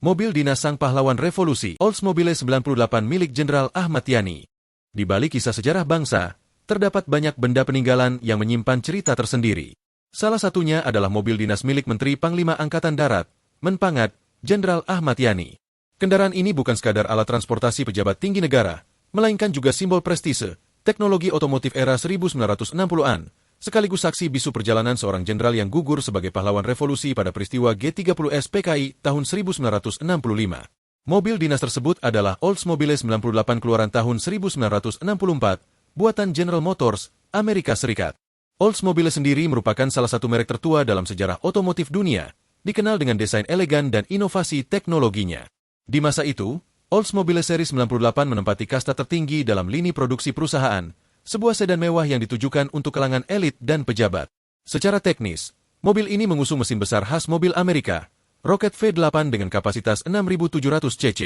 Mobil dinas sang pahlawan revolusi, Oldsmobile 98 milik Jenderal Ahmad Yani. Di balik kisah sejarah bangsa, terdapat banyak benda peninggalan yang menyimpan cerita tersendiri. Salah satunya adalah mobil dinas milik Menteri Panglima Angkatan Darat, Menpangat, Jenderal Ahmad Yani. Kendaraan ini bukan sekadar alat transportasi pejabat tinggi negara, melainkan juga simbol prestise, teknologi otomotif era 1960-an, sekaligus saksi bisu perjalanan seorang jenderal yang gugur sebagai pahlawan revolusi pada peristiwa G30S PKI tahun 1965. Mobil dinas tersebut adalah Oldsmobile 98 keluaran tahun 1964, buatan General Motors, Amerika Serikat. Oldsmobile sendiri merupakan salah satu merek tertua dalam sejarah otomotif dunia, dikenal dengan desain elegan dan inovasi teknologinya. Di masa itu, Oldsmobile seri 98 menempati kasta tertinggi dalam lini produksi perusahaan, sebuah sedan mewah yang ditujukan untuk kalangan elit dan pejabat. Secara teknis, mobil ini mengusung mesin besar khas mobil Amerika, Rocket V8 dengan kapasitas 6.700 cc.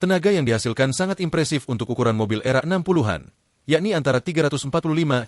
Tenaga yang dihasilkan sangat impresif untuk ukuran mobil era 60-an, yakni antara 345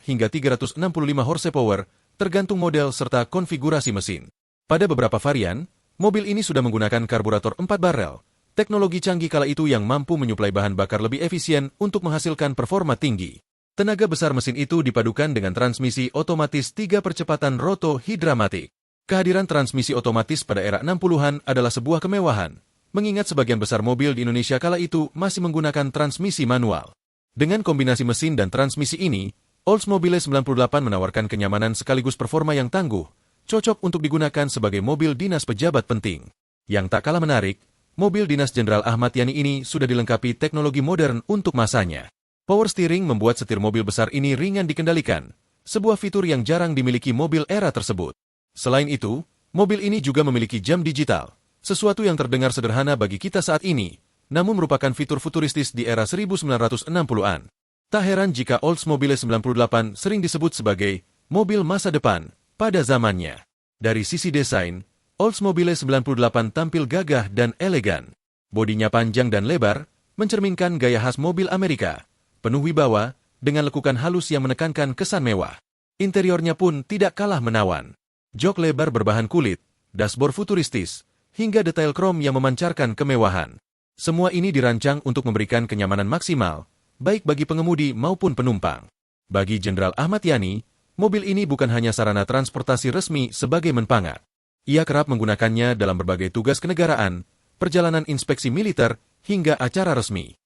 hingga 365 horsepower, tergantung model serta konfigurasi mesin. Pada beberapa varian, mobil ini sudah menggunakan karburator 4 barel, teknologi canggih kala itu yang mampu menyuplai bahan bakar lebih efisien untuk menghasilkan performa tinggi. Tenaga besar mesin itu dipadukan dengan transmisi otomatis 3 percepatan roto-hidramatik. Kehadiran transmisi otomatis pada era 60-an adalah sebuah kemewahan, mengingat sebagian besar mobil di Indonesia kala itu masih menggunakan transmisi manual. Dengan kombinasi mesin dan transmisi ini, Oldsmobile 98 menawarkan kenyamanan sekaligus performa yang tangguh, cocok untuk digunakan sebagai mobil dinas pejabat penting. Yang tak kalah menarik, mobil dinas Jenderal Ahmad Yani ini sudah dilengkapi teknologi modern untuk masanya. Power steering membuat setir mobil besar ini ringan dikendalikan, sebuah fitur yang jarang dimiliki mobil era tersebut. Selain itu, mobil ini juga memiliki jam digital, sesuatu yang terdengar sederhana bagi kita saat ini, namun merupakan fitur futuristis di era 1960-an. Tak heran jika Oldsmobile 98 sering disebut sebagai mobil masa depan pada zamannya. Dari sisi desain, Oldsmobile 98 tampil gagah dan elegan. Bodinya panjang dan lebar, mencerminkan gaya khas mobil Amerika, penuh wibawa, dengan lekukan halus yang menekankan kesan mewah. Interiornya pun tidak kalah menawan. Jok lebar berbahan kulit, dashboard futuristis, hingga detail krom yang memancarkan kemewahan. Semua ini dirancang untuk memberikan kenyamanan maksimal, baik bagi pengemudi maupun penumpang. Bagi Jenderal Ahmad Yani, mobil ini bukan hanya sarana transportasi resmi sebagai Menpangat. Ia kerap menggunakannya dalam berbagai tugas kenegaraan, perjalanan inspeksi militer, hingga acara resmi.